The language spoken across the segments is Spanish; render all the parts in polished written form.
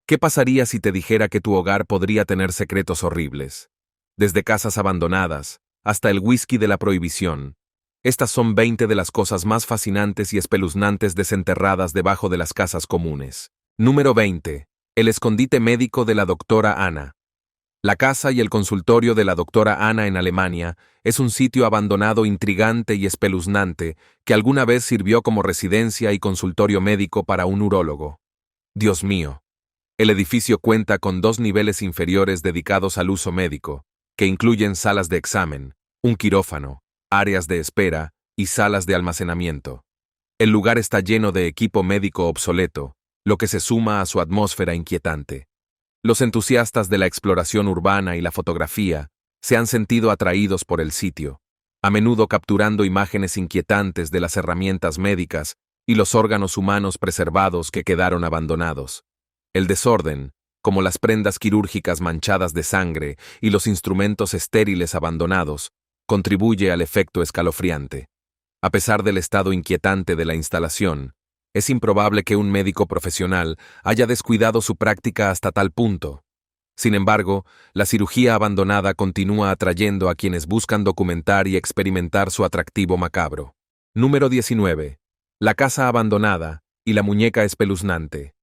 ¿Qué pasaría si te dijera que tu hogar podría tener secretos horribles? Desde casas abandonadas hasta el whisky de la prohibición. Estas son 20 de las cosas más fascinantes y espeluznantes desenterradas debajo de las casas comunes. Número 20. El escondite médico de la doctora Anna. La casa y el consultorio de la doctora Anna en Alemania es un sitio abandonado intrigante y espeluznante que alguna vez sirvió como residencia y consultorio médico para un urólogo. Dios mío. El edificio cuenta con 2 niveles inferiores dedicados al uso médico, que incluyen salas de examen, un quirófano, áreas de espera y salas de almacenamiento. El lugar está lleno de equipo médico obsoleto, lo que se suma a su atmósfera inquietante. Los entusiastas de la exploración urbana y la fotografía se han sentido atraídos por el sitio, a menudo capturando imágenes inquietantes de las herramientas médicas y los órganos humanos preservados que quedaron abandonados. El desorden, como las prendas quirúrgicas manchadas de sangre y los instrumentos estériles abandonados, contribuye al efecto escalofriante. A pesar del estado inquietante de la instalación, es improbable que un médico profesional haya descuidado su práctica hasta tal punto. Sin embargo, la cirugía abandonada continúa atrayendo a quienes buscan documentar y experimentar su atractivo macabro. Número 19. La casa abandonada y la muñeca espeluznante.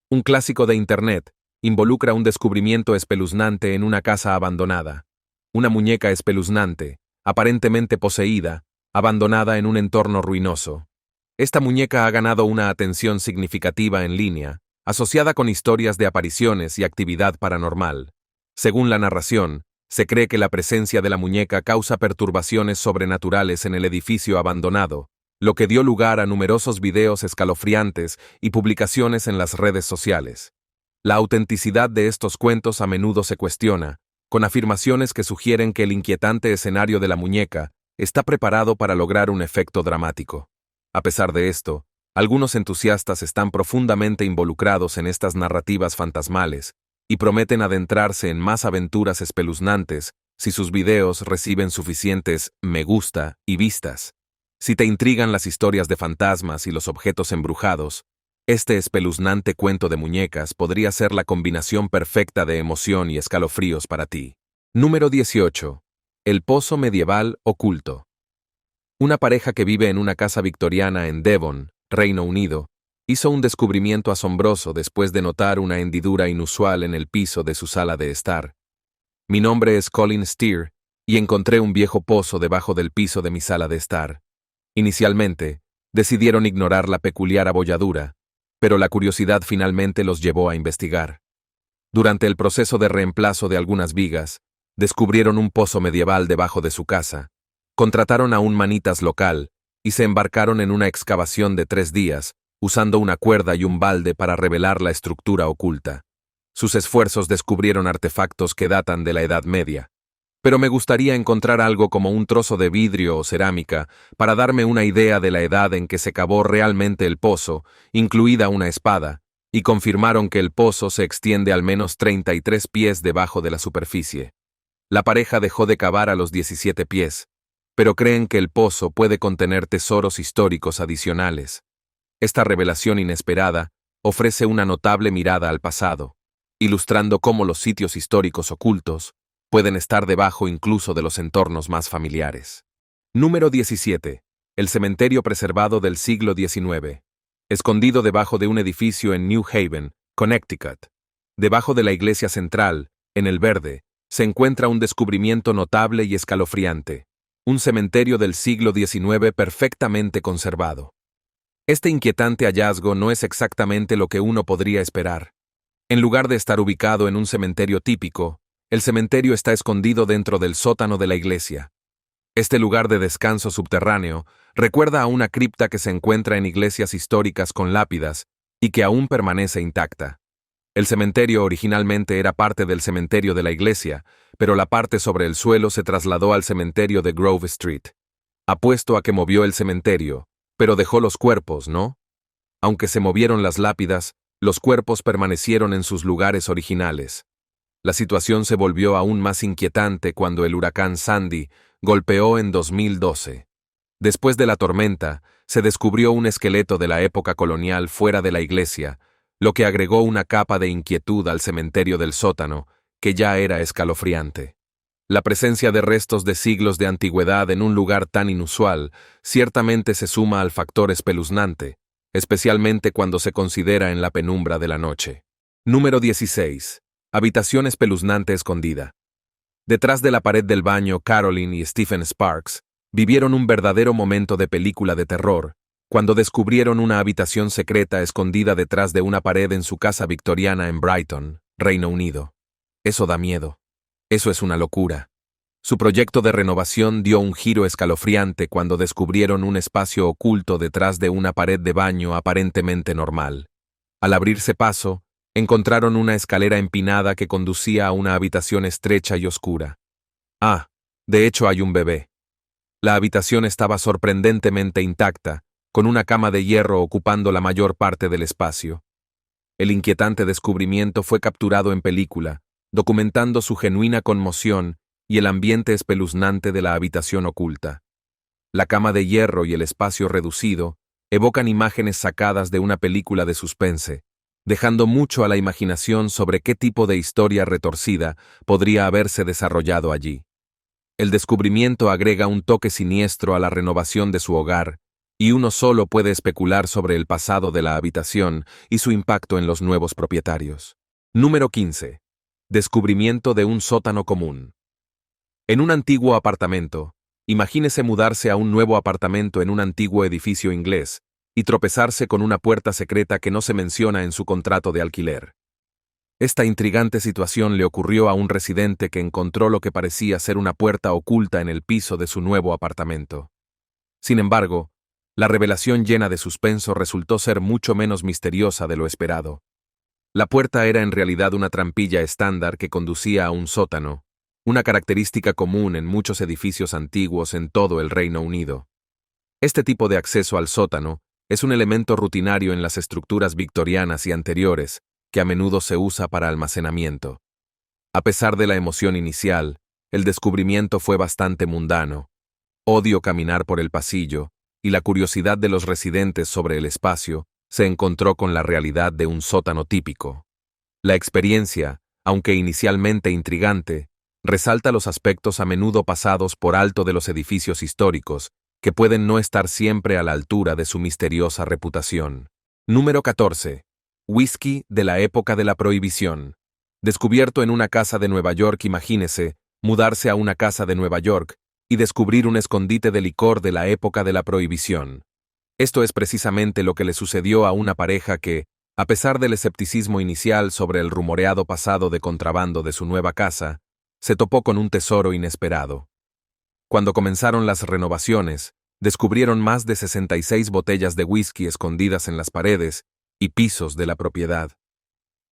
Un clásico de Internet involucra un descubrimiento espeluznante en una casa abandonada. Una muñeca espeluznante, aparentemente poseída, abandonada en un entorno ruinoso. Esta muñeca ha ganado una atención significativa en línea, asociada con historias de apariciones y actividad paranormal. Según la narración, se cree que la presencia de la muñeca causa perturbaciones sobrenaturales en el edificio abandonado, lo que dio lugar a numerosos videos escalofriantes y publicaciones en las redes sociales. La autenticidad de estos cuentos a menudo se cuestiona, con afirmaciones que sugieren que el inquietante escenario de la muñeca está preparado para lograr un efecto dramático. A pesar de esto, algunos entusiastas están profundamente involucrados en estas narrativas fantasmales y prometen adentrarse en más aventuras espeluznantes si sus videos reciben suficientes me gusta y vistas. Si te intrigan las historias de fantasmas y los objetos embrujados, este espeluznante cuento de muñecas podría ser la combinación perfecta de emoción y escalofríos para ti. Número 18. El pozo medieval oculto. Una pareja que vive en una casa victoriana en Devon, Reino Unido, hizo un descubrimiento asombroso después de notar una hendidura inusual en el piso de su sala de estar. Mi nombre es Colin Steer y encontré un viejo pozo debajo del piso de mi sala de estar. Inicialmente, decidieron ignorar la peculiar abolladura, pero la curiosidad finalmente los llevó a investigar. Durante el proceso de reemplazo de algunas vigas, descubrieron un pozo medieval debajo de su casa. Contrataron a un manitas local y se embarcaron en una excavación de 3 días, usando una cuerda y un balde para revelar la estructura oculta. Sus esfuerzos descubrieron artefactos que datan de la Edad Media. Pero me gustaría encontrar algo como un trozo de vidrio o cerámica para darme una idea de la edad en que se cavó realmente el pozo, incluida una espada, y confirmaron que el pozo se extiende al menos 33 pies debajo de la superficie. La pareja dejó de cavar a los 17 pies. Pero creen que el pozo puede contener tesoros históricos adicionales. Esta revelación inesperada ofrece una notable mirada al pasado, ilustrando cómo los sitios históricos ocultos pueden estar debajo incluso de los entornos más familiares. Número 17. El cementerio preservado del siglo XIX. Escondido debajo de un edificio en New Haven, Connecticut. Debajo de la iglesia central, en el verde, se encuentra un descubrimiento notable y escalofriante. Un cementerio del siglo XIX perfectamente conservado. Este inquietante hallazgo no es exactamente lo que uno podría esperar. En lugar de estar ubicado en un cementerio típico, el cementerio está escondido dentro del sótano de la iglesia. Este lugar de descanso subterráneo recuerda a una cripta que se encuentra en iglesias históricas con lápidas y que aún permanece intacta. El cementerio originalmente era parte del cementerio de la iglesia, pero la parte sobre el suelo se trasladó al cementerio de Grove Street. Apuesto a que movió el cementerio, pero dejó los cuerpos, ¿no? Aunque se movieron las lápidas, los cuerpos permanecieron en sus lugares originales. La situación se volvió aún más inquietante cuando el huracán Sandy golpeó en 2012. Después de la tormenta, se descubrió un esqueleto de la época colonial fuera de la iglesia, lo que agregó una capa de inquietud al cementerio del sótano, que ya era escalofriante. La presencia de restos de siglos de antigüedad en un lugar tan inusual ciertamente se suma al factor espeluznante, especialmente cuando se considera en la penumbra de la noche. Número 16. Habitación espeluznante escondida. Detrás de la pared del baño, Caroline y Stephen Sparks vivieron un verdadero momento de película de terror, cuando descubrieron una habitación secreta escondida detrás de una pared en su casa victoriana en Brighton, Reino Unido. Eso da miedo. Eso es una locura. Su proyecto de renovación dio un giro escalofriante cuando descubrieron un espacio oculto detrás de una pared de baño aparentemente normal. Al abrirse paso, encontraron una escalera empinada que conducía a una habitación estrecha y oscura. Ah, de hecho hay un bebé. La habitación estaba sorprendentemente intacta, con una cama de hierro ocupando la mayor parte del espacio. El inquietante descubrimiento fue capturado en película, documentando su genuina conmoción y el ambiente espeluznante de la habitación oculta. La cama de hierro y el espacio reducido evocan imágenes sacadas de una película de suspense, dejando mucho a la imaginación sobre qué tipo de historia retorcida podría haberse desarrollado allí. El descubrimiento agrega un toque siniestro a la renovación de su hogar, y uno solo puede especular sobre el pasado de la habitación y su impacto en los nuevos propietarios. Número 15. Descubrimiento de un sótano común. En un antiguo apartamento, imagínese mudarse a un nuevo apartamento en un antiguo edificio inglés y tropezarse con una puerta secreta que no se menciona en su contrato de alquiler. Esta intrigante situación le ocurrió a un residente que encontró lo que parecía ser una puerta oculta en el piso de su nuevo apartamento. Sin embargo, la revelación llena de suspenso resultó ser mucho menos misteriosa de lo esperado. La puerta era en realidad una trampilla estándar que conducía a un sótano, una característica común en muchos edificios antiguos en todo el Reino Unido. Este tipo de acceso al sótano es un elemento rutinario en las estructuras victorianas y anteriores, que a menudo se usa para almacenamiento. A pesar de la emoción inicial, el descubrimiento fue bastante mundano. Odio caminar por el pasillo, y la curiosidad de los residentes sobre el espacio se encontró con la realidad de un sótano típico. La experiencia, aunque inicialmente intrigante, resalta los aspectos a menudo pasados por alto de los edificios históricos, que pueden no estar siempre a la altura de su misteriosa reputación. Número 14. Whisky de la época de la Prohibición. Descubierto en una casa de Nueva York, imagínese mudarse a una casa de Nueva York y descubrir un escondite de licor de la época de la Prohibición. Esto es precisamente lo que le sucedió a una pareja que, a pesar del escepticismo inicial sobre el rumoreado pasado de contrabando de su nueva casa, se topó con un tesoro inesperado. Cuando comenzaron las renovaciones, descubrieron más de 66 botellas de whisky escondidas en las paredes y pisos de la propiedad.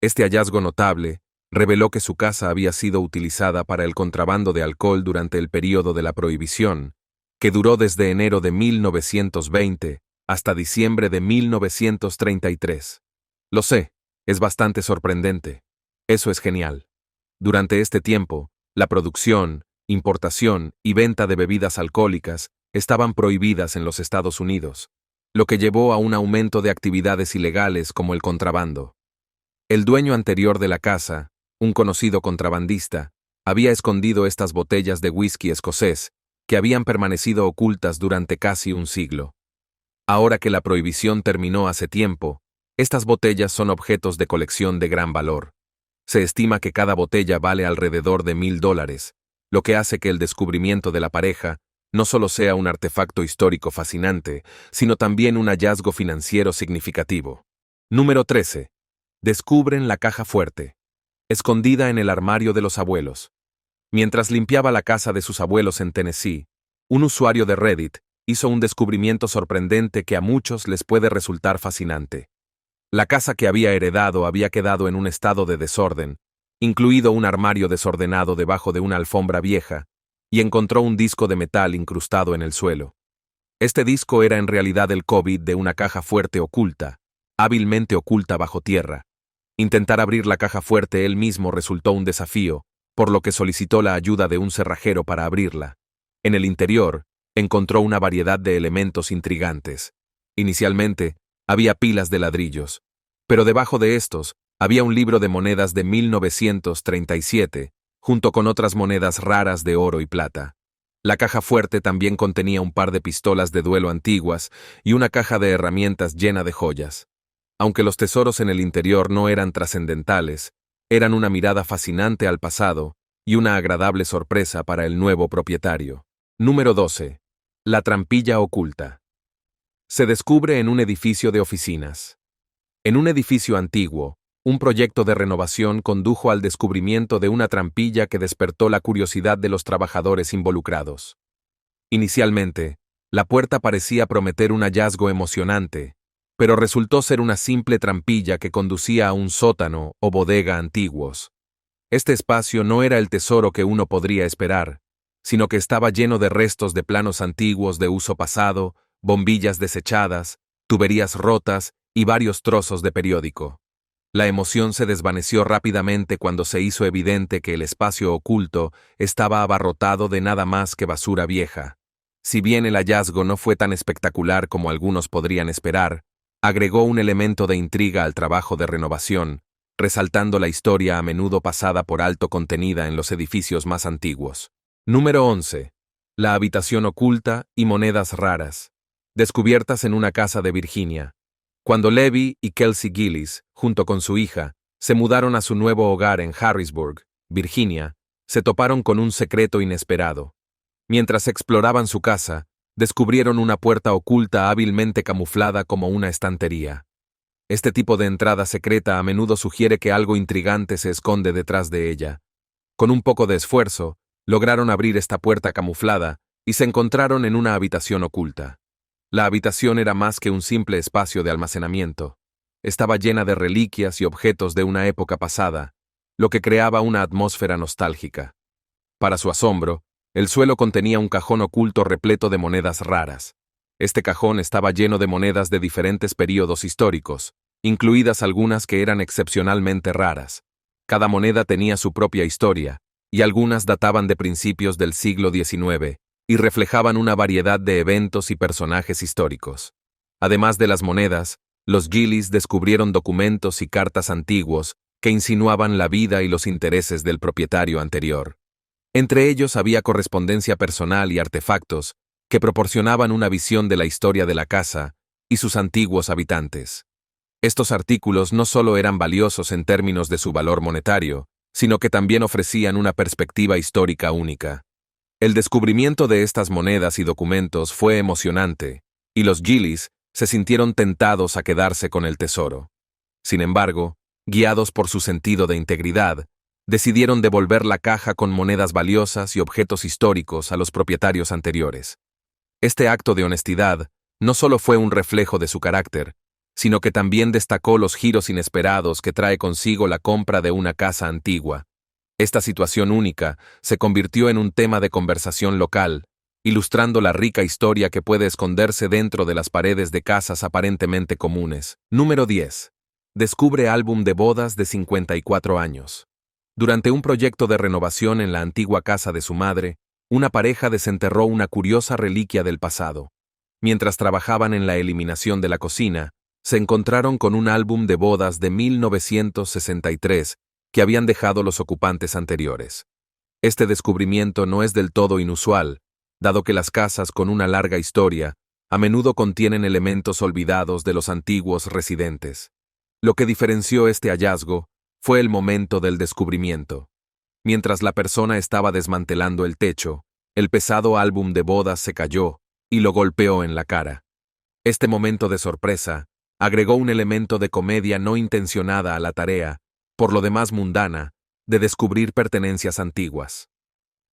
Este hallazgo notable reveló que su casa había sido utilizada para el contrabando de alcohol durante el período de la Prohibición, que duró desde enero de 1920 hasta diciembre de 1933. Lo sé, es bastante sorprendente. Eso es genial. Durante este tiempo, la producción, importación y venta de bebidas alcohólicas estaban prohibidas en los Estados Unidos, lo que llevó a un aumento de actividades ilegales como el contrabando. El dueño anterior de la casa, un conocido contrabandista, había escondido estas botellas de whisky escocés, que habían permanecido ocultas durante casi un siglo. Ahora que la prohibición terminó hace tiempo, estas botellas son objetos de colección de gran valor. Se estima que cada botella vale alrededor de $1,000, lo que hace que el descubrimiento de la pareja no solo sea un artefacto histórico fascinante, sino también un hallazgo financiero significativo. Número 13. Descubren la caja fuerte, escondida en el armario de los abuelos. Mientras limpiaba la casa de sus abuelos en Tennessee, un usuario de Reddit hizo un descubrimiento sorprendente que a muchos les puede resultar fascinante. La casa que había heredado había quedado en un estado de desorden, incluido un armario desordenado debajo de una alfombra vieja, y encontró un disco de metal incrustado en el suelo. Este disco era en realidad el COVID de una caja fuerte oculta, hábilmente oculta bajo tierra. Intentar abrir la caja fuerte él mismo resultó un desafío, por lo que solicitó la ayuda de un cerrajero para abrirla. En el interior, encontró una variedad de elementos intrigantes. Inicialmente, había pilas de ladrillos, Pero debajo de estos, había un libro de monedas de 1937, junto con otras monedas raras de oro y plata. La caja fuerte también contenía un par de pistolas de duelo antiguas y una caja de herramientas llena de joyas. Aunque los tesoros en el interior no eran trascendentales, eran una mirada fascinante al pasado y una agradable sorpresa para el nuevo propietario. Número 12. La trampilla oculta. Se descubre en un edificio de oficinas. En un edificio antiguo, un proyecto de renovación condujo al descubrimiento de una trampilla que despertó la curiosidad de los trabajadores involucrados. Inicialmente, la puerta parecía prometer un hallazgo emocionante, pero resultó ser una simple trampilla que conducía a un sótano o bodega antiguos. Este espacio no era el tesoro que uno podría esperar, sino que estaba lleno de restos de planos antiguos de uso pasado, bombillas desechadas, tuberías rotas y varios trozos de periódico. La emoción se desvaneció rápidamente cuando se hizo evidente que el espacio oculto estaba abarrotado de nada más que basura vieja. Si bien el hallazgo no fue tan espectacular como algunos podrían esperar, agregó un elemento de intriga al trabajo de renovación, resaltando la historia a menudo pasada por alto contenida en los edificios más antiguos. Número 11. La habitación oculta y monedas raras, descubiertas en una casa de Virginia. Cuando Levi y Kelsey Gillis, junto con su hija, se mudaron a su nuevo hogar en Harrisburg, Virginia, se toparon con un secreto inesperado. Mientras exploraban su casa, descubrieron una puerta oculta hábilmente camuflada como una estantería. Este tipo de entrada secreta a menudo sugiere que algo intrigante se esconde detrás de ella. Con un poco de esfuerzo, lograron abrir esta puerta camuflada y se encontraron en una habitación oculta. La habitación era más que un simple espacio de almacenamiento. Estaba llena de reliquias y objetos de una época pasada, lo que creaba una atmósfera nostálgica. Para su asombro, el suelo contenía un cajón oculto repleto de monedas raras. Este cajón estaba lleno de monedas de diferentes períodos históricos, incluidas algunas que eran excepcionalmente raras. Cada moneda tenía su propia historia, y algunas databan de principios del siglo XIX, y reflejaban una variedad de eventos y personajes históricos. Además de las monedas, los Gillis descubrieron documentos y cartas antiguos que insinuaban la vida y los intereses del propietario anterior. Entre ellos había correspondencia personal y artefactos que proporcionaban una visión de la historia de la casa y sus antiguos habitantes. Estos artículos no solo eran valiosos en términos de su valor monetario, sino que también ofrecían una perspectiva histórica única. El descubrimiento de estas monedas y documentos fue emocionante, y los Gillis se sintieron tentados a quedarse con el tesoro. Sin embargo, guiados por su sentido de integridad, decidieron devolver la caja con monedas valiosas y objetos históricos a los propietarios anteriores. Este acto de honestidad no solo fue un reflejo de su carácter, sino que también destacó los giros inesperados que trae consigo la compra de una casa antigua. Esta situación única se convirtió en un tema de conversación local, ilustrando la rica historia que puede esconderse dentro de las paredes de casas aparentemente comunes. Número 10. Descubre álbum de bodas de 54 años. Durante un proyecto de renovación en la antigua casa de su madre, una pareja desenterró una curiosa reliquia del pasado. Mientras trabajaban en la eliminación de la cocina, se encontraron con un álbum de bodas de 1963 que habían dejado los ocupantes anteriores. Este descubrimiento no es del todo inusual, dado que las casas con una larga historia a menudo contienen elementos olvidados de los antiguos residentes. Lo que diferenció este hallazgo fue el momento del descubrimiento. Mientras la persona estaba desmantelando el techo, el pesado álbum de bodas se cayó y lo golpeó en la cara. Este momento de sorpresa agregó un elemento de comedia no intencionada a la tarea, por lo demás mundana, de descubrir pertenencias antiguas.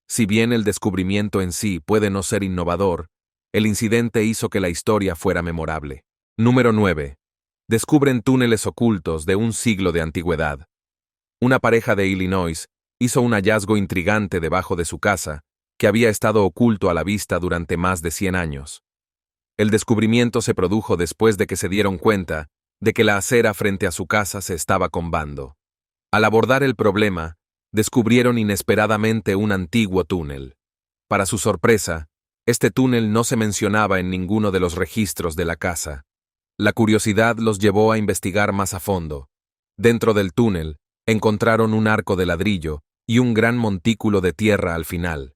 Si bien el descubrimiento en sí puede no ser innovador, el incidente hizo que la historia fuera memorable. Número 9. Descubren túneles ocultos de un siglo de antigüedad. Una pareja de Illinois hizo un hallazgo intrigante debajo de su casa, que había estado oculto a la vista durante más de 100 años. El descubrimiento se produjo después de que se dieron cuenta de que la acera frente a su casa se estaba combando. Al abordar el problema, descubrieron inesperadamente un antiguo túnel. Para su sorpresa, este túnel no se mencionaba en ninguno de los registros de la casa. La curiosidad los llevó a investigar más a fondo. Dentro del túnel, encontraron un arco de ladrillo y un gran montículo de tierra al final.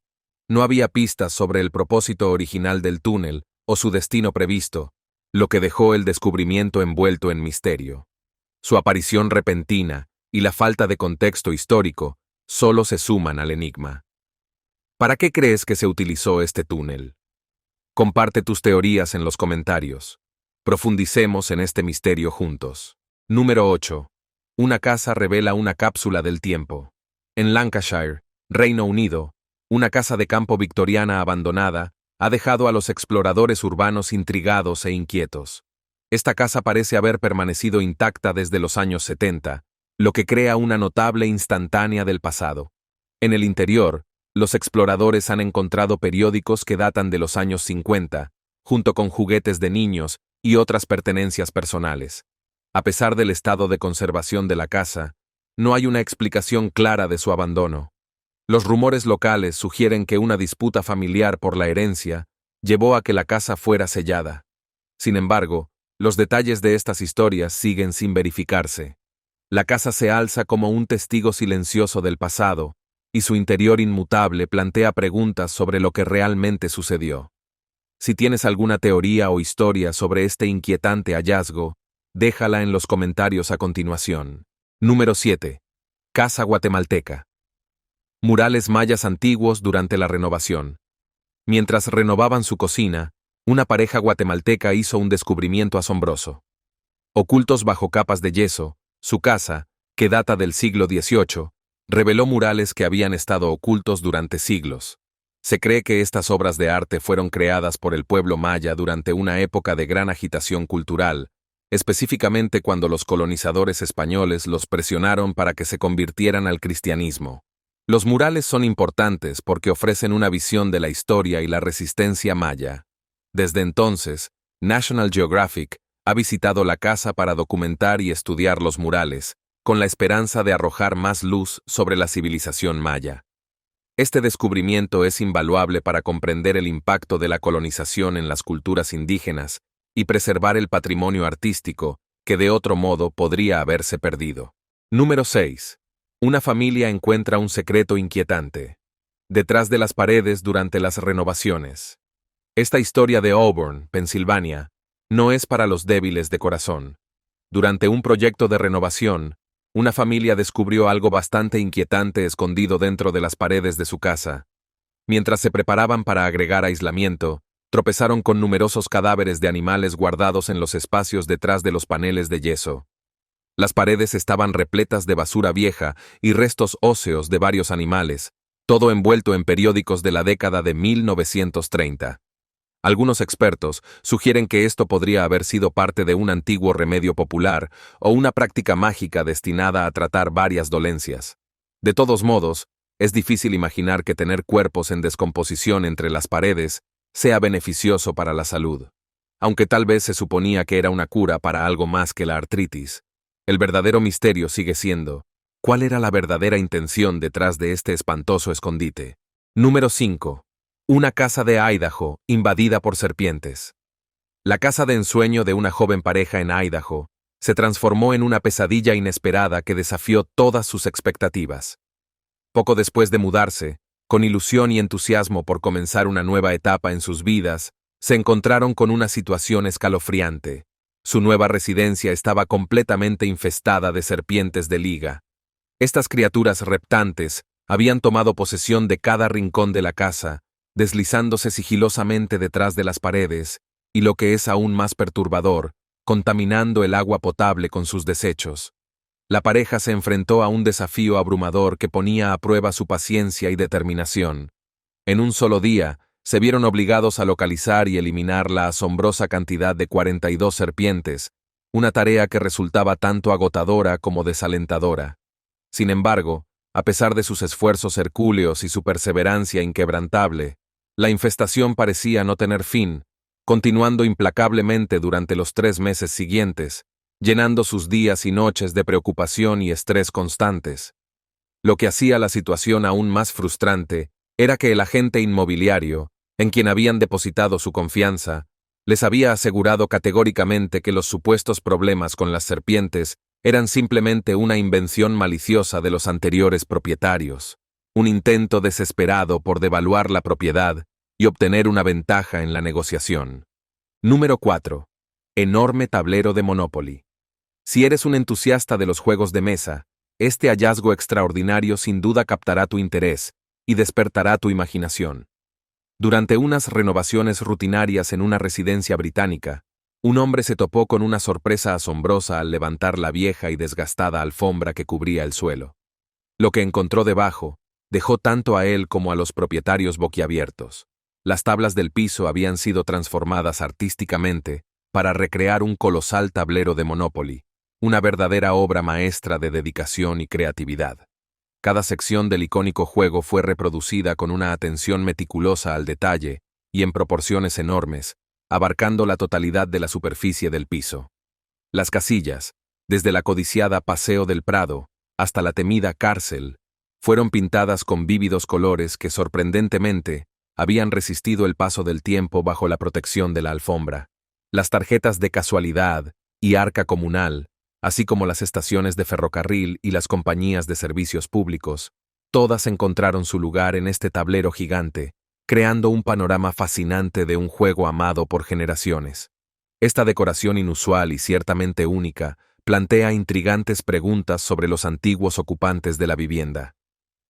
No había pistas sobre el propósito original del túnel o su destino previsto, lo que dejó el descubrimiento envuelto en misterio. Su aparición repentina y la falta de contexto histórico solo se suman al enigma. ¿Para qué crees que se utilizó este túnel? Comparte tus teorías en los comentarios. Profundicemos en este misterio juntos. Número 8. Una casa revela una cápsula del tiempo. En Lancashire, Reino Unido, una casa de campo victoriana abandonada ha dejado a los exploradores urbanos intrigados e inquietos. Esta casa parece haber permanecido intacta desde los años 70, lo que crea una notable instantánea del pasado. En el interior, los exploradores han encontrado periódicos que datan de los años 50, junto con juguetes de niños y otras pertenencias personales. A pesar del estado de conservación de la casa, no hay una explicación clara de su abandono. Los rumores locales sugieren que una disputa familiar por la herencia llevó a que la casa fuera sellada. Sin embargo, los detalles de estas historias siguen sin verificarse. La casa se alza como un testigo silencioso del pasado, y su interior inmutable plantea preguntas sobre lo que realmente sucedió. Si tienes alguna teoría o historia sobre este inquietante hallazgo, déjala en los comentarios a continuación. Número 7. Casa guatemalteca. Murales mayas antiguos durante la renovación. Mientras renovaban su cocina, una pareja guatemalteca hizo un descubrimiento asombroso. Ocultos bajo capas de yeso, su casa, que data del siglo XVIII, reveló murales que habían estado ocultos durante siglos. Se cree que estas obras de arte fueron creadas por el pueblo maya durante una época de gran agitación cultural, específicamente cuando los colonizadores españoles los presionaron para que se convirtieran al cristianismo. Los murales son importantes porque ofrecen una visión de la historia y la resistencia maya. Desde entonces, National Geographic ha visitado la casa para documentar y estudiar los murales, con la esperanza de arrojar más luz sobre la civilización maya. Este descubrimiento es invaluable para comprender el impacto de la colonización en las culturas indígenas y preservar el patrimonio artístico que de otro modo podría haberse perdido. Número 6. Una familia encuentra un secreto inquietante. Detrás de las paredes durante las renovaciones. Esta historia de Auburn, Pensilvania, no es para los débiles de corazón. Durante un proyecto de renovación, una familia descubrió algo bastante inquietante escondido dentro de las paredes de su casa. Mientras se preparaban para agregar aislamiento, tropezaron con numerosos cadáveres de animales guardados en los espacios detrás de los paneles de yeso. Las paredes estaban repletas de basura vieja y restos óseos de varios animales, todo envuelto en periódicos de la década de 1930. Algunos expertos sugieren que esto podría haber sido parte de un antiguo remedio popular o una práctica mágica destinada a tratar varias dolencias. De todos modos, es difícil imaginar que tener cuerpos en descomposición entre las paredes sea beneficioso para la salud. Aunque tal vez se suponía que era una cura para algo más que la artritis, el verdadero misterio sigue siendo, ¿cuál era la verdadera intención detrás de este espantoso escondite? Número 5. Una casa de Idaho invadida por serpientes. La casa de ensueño de una joven pareja en Idaho se transformó en una pesadilla inesperada que desafió todas sus expectativas. Poco después de mudarse, con ilusión y entusiasmo por comenzar una nueva etapa en sus vidas, se encontraron con una situación escalofriante. Su nueva residencia estaba completamente infestada de serpientes de liga. Estas criaturas reptantes habían tomado posesión de cada rincón de la casa, deslizándose sigilosamente detrás de las paredes, y lo que es aún más perturbador, contaminando el agua potable con sus desechos. La pareja se enfrentó a un desafío abrumador que ponía a prueba su paciencia y determinación. En un solo día, se vieron obligados a localizar y eliminar la asombrosa cantidad de 42 serpientes, una tarea que resultaba tanto agotadora como desalentadora. Sin embargo, a pesar de sus esfuerzos hercúleos y su perseverancia inquebrantable, la infestación parecía no tener fin, continuando implacablemente durante los 3 meses siguientes, llenando sus días y noches de preocupación y estrés constantes. Lo que hacía la situación aún más frustrante era que el agente inmobiliario, en quien habían depositado su confianza, Les había asegurado categóricamente que los supuestos problemas con las serpientes eran simplemente una invención maliciosa de los anteriores propietarios, un intento desesperado por devaluar la propiedad y obtener una ventaja en la negociación. Número 4. Enorme tablero de Monopoly. Si eres un entusiasta de los juegos de mesa, este hallazgo extraordinario sin duda captará tu interés y despertará tu imaginación. Durante unas renovaciones rutinarias en una residencia británica, un hombre se topó con una sorpresa asombrosa al levantar la vieja y desgastada alfombra que cubría el suelo. Lo que encontró debajo dejó tanto a él como a los propietarios boquiabiertos. Las tablas del piso habían sido transformadas artísticamente para recrear un colosal tablero de Monopoly, una verdadera obra maestra de dedicación y creatividad. Cada sección del icónico juego fue reproducida con una atención meticulosa al detalle y en proporciones enormes, abarcando la totalidad de la superficie del piso. Las casillas, desde la codiciada Paseo del Prado hasta la temida cárcel, fueron pintadas con vívidos colores que sorprendentemente habían resistido el paso del tiempo bajo la protección de la alfombra. Las tarjetas de casualidad y arca comunal, así como las estaciones de ferrocarril y las compañías de servicios públicos, todas encontraron su lugar en este tablero gigante, creando un panorama fascinante de un juego amado por generaciones. Esta decoración inusual y ciertamente única plantea intrigantes preguntas sobre los antiguos ocupantes de la vivienda.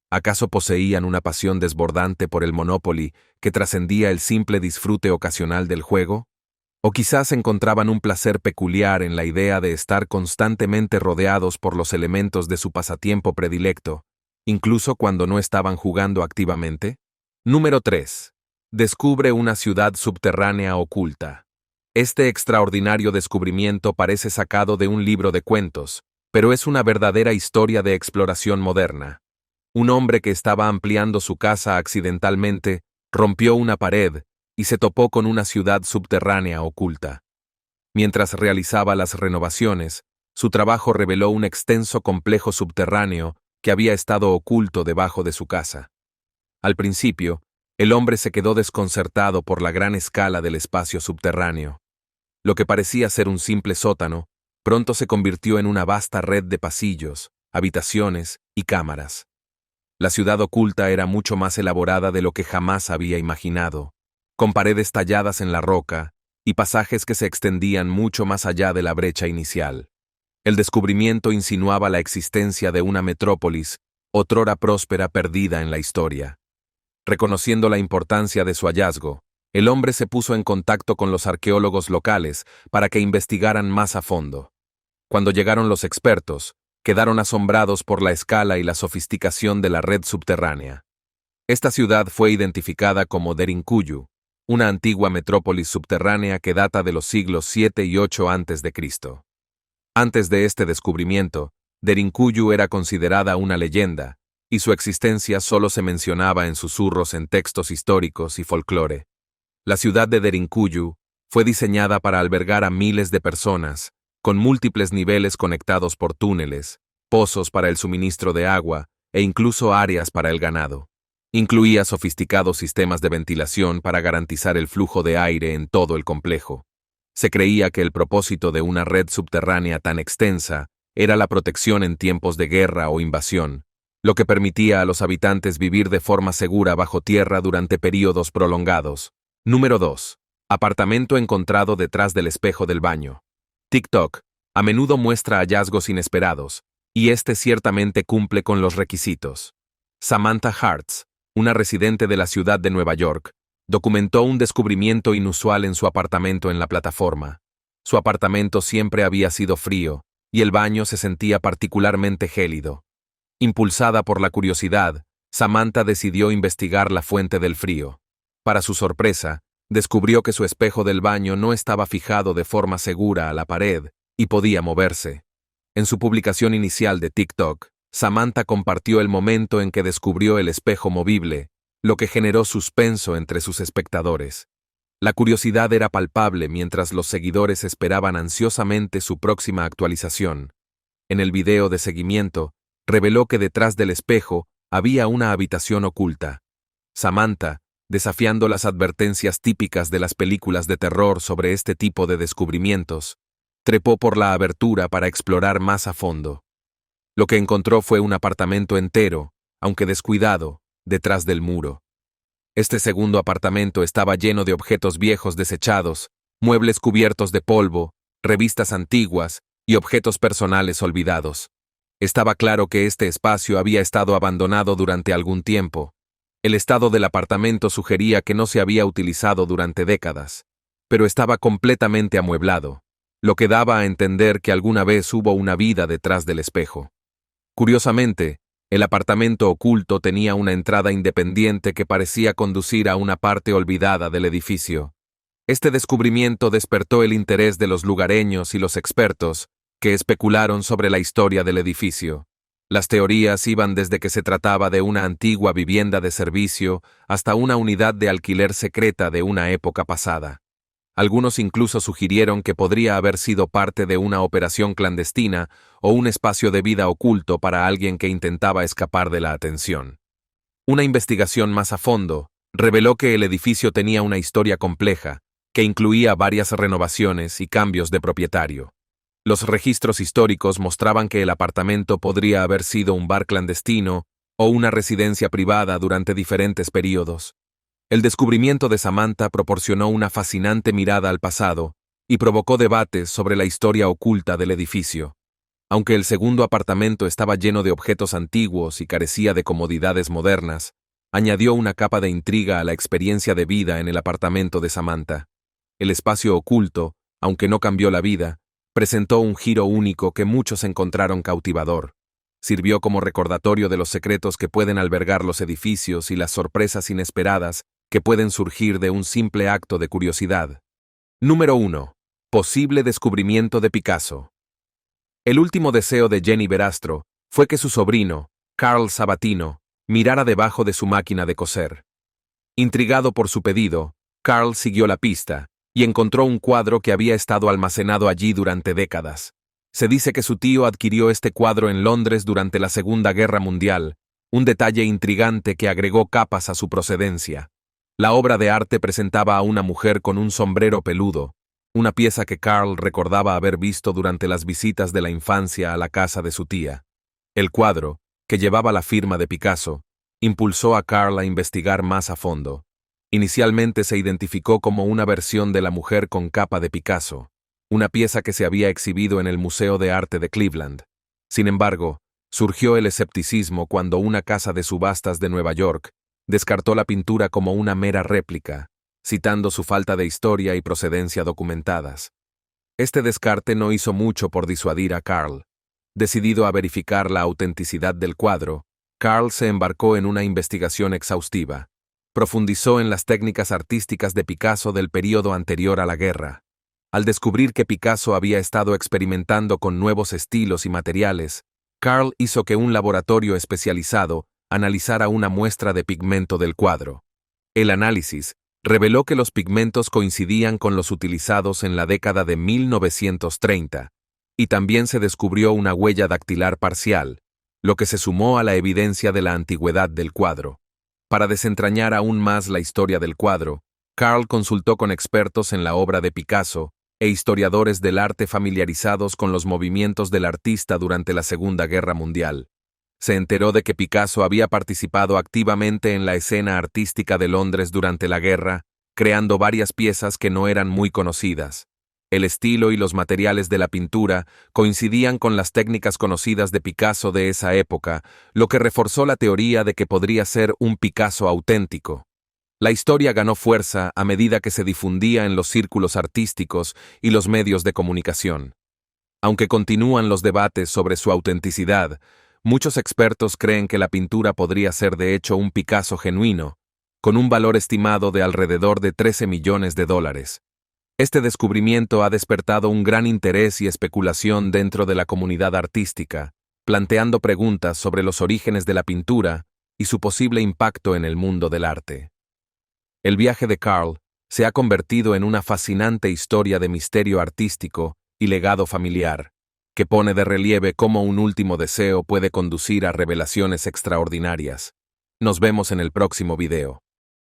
¿Acaso poseían una pasión desbordante por el Monopoly que trascendía el simple disfrute ocasional del juego? ¿O quizás encontraban un placer peculiar en la idea de estar constantemente rodeados por los elementos de su pasatiempo predilecto, incluso cuando no estaban jugando activamente? Número 3. Descubre una ciudad subterránea oculta. Este extraordinario descubrimiento parece sacado de un libro de cuentos, pero es una verdadera historia de exploración moderna. Un hombre que estaba ampliando su casa accidentalmente rompió una pared y se topó con una ciudad subterránea oculta. Mientras realizaba las renovaciones, su trabajo reveló un extenso complejo subterráneo que había estado oculto debajo de su casa. Al principio, el hombre se quedó desconcertado por la gran escala del espacio subterráneo. Lo que parecía ser un simple sótano, pronto se convirtió en una vasta red de pasillos, habitaciones y cámaras. La ciudad oculta era mucho más elaborada de lo que jamás había imaginado, con paredes talladas en la roca y pasajes que se extendían mucho más allá de la brecha inicial. El descubrimiento insinuaba la existencia de una metrópolis, otrora próspera, perdida en la historia. Reconociendo la importancia de su hallazgo, el hombre se puso en contacto con los arqueólogos locales para que investigaran más a fondo. Cuando llegaron los expertos, quedaron asombrados por la escala y la sofisticación de la red subterránea. Esta ciudad fue identificada como Derinkuyu, una antigua metrópolis subterránea que data de los siglos 7 y 8 a.C. Antes de este descubrimiento, Derinkuyu era considerada una leyenda, y su existencia solo se mencionaba en susurros en textos históricos y folclore. La ciudad de Derinkuyu fue diseñada para albergar a miles de personas, con múltiples niveles conectados por túneles, pozos para el suministro de agua e incluso áreas para el ganado. Incluía sofisticados sistemas de ventilación para garantizar el flujo de aire en todo el complejo. Se creía que el propósito de una red subterránea tan extensa era la protección en tiempos de guerra o invasión, lo que permitía a los habitantes vivir de forma segura bajo tierra durante períodos prolongados. Número 2. Apartamento encontrado detrás del espejo del baño. TikTok a menudo muestra hallazgos inesperados, y este ciertamente cumple con los requisitos. Samantha Hartz, una residente de la ciudad de Nueva York, documentó un descubrimiento inusual en su apartamento en la plataforma. Su apartamento siempre había sido frío, y el baño se sentía particularmente gélido. Impulsada por la curiosidad, Samantha decidió investigar la fuente del frío. Para su sorpresa, descubrió que su espejo del baño no estaba fijado de forma segura a la pared y podía moverse. En su publicación inicial de TikTok, Samantha compartió el momento en que descubrió el espejo movible, lo que generó suspenso entre sus espectadores. La curiosidad era palpable mientras los seguidores esperaban ansiosamente su próxima actualización. En el video de seguimiento, reveló que detrás del espejo había una habitación oculta. Samantha, desafiando las advertencias típicas de las películas de terror sobre este tipo de descubrimientos, trepó por la abertura para explorar más a fondo. Lo que encontró fue un apartamento entero, aunque descuidado, detrás del muro. Este segundo apartamento estaba lleno de objetos viejos desechados, muebles cubiertos de polvo, revistas antiguas y objetos personales olvidados. Estaba claro que este espacio había estado abandonado durante algún tiempo. El estado del apartamento sugería que no se había utilizado durante décadas, pero estaba completamente amueblado, lo que daba a entender que alguna vez hubo una vida detrás del espejo. Curiosamente, el apartamento oculto tenía una entrada independiente que parecía conducir a una parte olvidada del edificio. Este descubrimiento despertó el interés de los lugareños y los expertos, que especularon sobre la historia del edificio. Las teorías iban desde que se trataba de una antigua vivienda de servicio hasta una unidad de alquiler secreta de una época pasada. Algunos incluso sugirieron que podría haber sido parte de una operación clandestina o un espacio de vida oculto para alguien que intentaba escapar de la atención. Una investigación más a fondo reveló que el edificio tenía una historia compleja, que incluía varias renovaciones y cambios de propietario. Los registros históricos mostraban que el apartamento podría haber sido un bar clandestino o una residencia privada durante diferentes períodos. El descubrimiento de Samantha proporcionó una fascinante mirada al pasado y provocó debates sobre la historia oculta del edificio. Aunque el segundo apartamento estaba lleno de objetos antiguos y carecía de comodidades modernas, añadió una capa de intriga a la experiencia de vida en el apartamento de Samantha. El espacio oculto, aunque no cambió la vida, presentó un giro único que muchos encontraron cautivador. Sirvió como recordatorio de los secretos que pueden albergar los edificios y las sorpresas inesperadas que pueden surgir de un simple acto de curiosidad. Número 1. Posible descubrimiento de Picasso. El último deseo de Jenny Verastro fue que su sobrino, Carl Sabatino, mirara debajo de su máquina de coser. Intrigado por su pedido, Carl siguió la pista y encontró un cuadro que había estado almacenado allí durante décadas. Se dice que su tío adquirió este cuadro en Londres durante la Segunda Guerra Mundial, un detalle intrigante que agregó capas a su procedencia. La obra de arte presentaba a una mujer con un sombrero peludo, una pieza que Carl recordaba haber visto durante las visitas de la infancia a la casa de su tía. El cuadro, que llevaba la firma de Picasso, impulsó a Carl a investigar más a fondo. Inicialmente se identificó como una versión de la mujer con capa de Picasso, una pieza que se había exhibido en el Museo de Arte de Cleveland. Sin embargo, surgió el escepticismo cuando una casa de subastas de Nueva York descartó la pintura como una mera réplica, citando su falta de historia y procedencia documentadas. Este descarte no hizo mucho por disuadir a Carl. Decidido a verificar la autenticidad del cuadro, Carl se embarcó en una investigación exhaustiva. Profundizó en las técnicas artísticas de Picasso del período anterior a la guerra. Al descubrir que Picasso había estado experimentando con nuevos estilos y materiales, Carl hizo que un laboratorio especializado analizara una muestra de pigmento del cuadro. El análisis reveló que los pigmentos coincidían con los utilizados en la década de 1930, y también se descubrió una huella dactilar parcial, lo que se sumó a la evidencia de la antigüedad del cuadro. Para desentrañar aún más la historia del cuadro, Carl consultó con expertos en la obra de Picasso e historiadores del arte familiarizados con los movimientos del artista durante la Segunda Guerra Mundial. Se enteró de que Picasso había participado activamente en la escena artística de Londres durante la guerra, creando varias piezas que no eran muy conocidas. El estilo y los materiales de la pintura coincidían con las técnicas conocidas de Picasso de esa época, lo que reforzó la teoría de que podría ser un Picasso auténtico. La historia ganó fuerza a medida que se difundía en los círculos artísticos y los medios de comunicación. Aunque continúan los debates sobre su autenticidad, muchos expertos creen que la pintura podría ser de hecho un Picasso genuino, con un valor estimado de alrededor de $13 millones. Este descubrimiento ha despertado un gran interés y especulación dentro de la comunidad artística, planteando preguntas sobre los orígenes de la pintura y su posible impacto en el mundo del arte. El viaje de Carl se ha convertido en una fascinante historia de misterio artístico y legado familiar, que pone de relieve cómo un último deseo puede conducir a revelaciones extraordinarias. Nos vemos en el próximo video.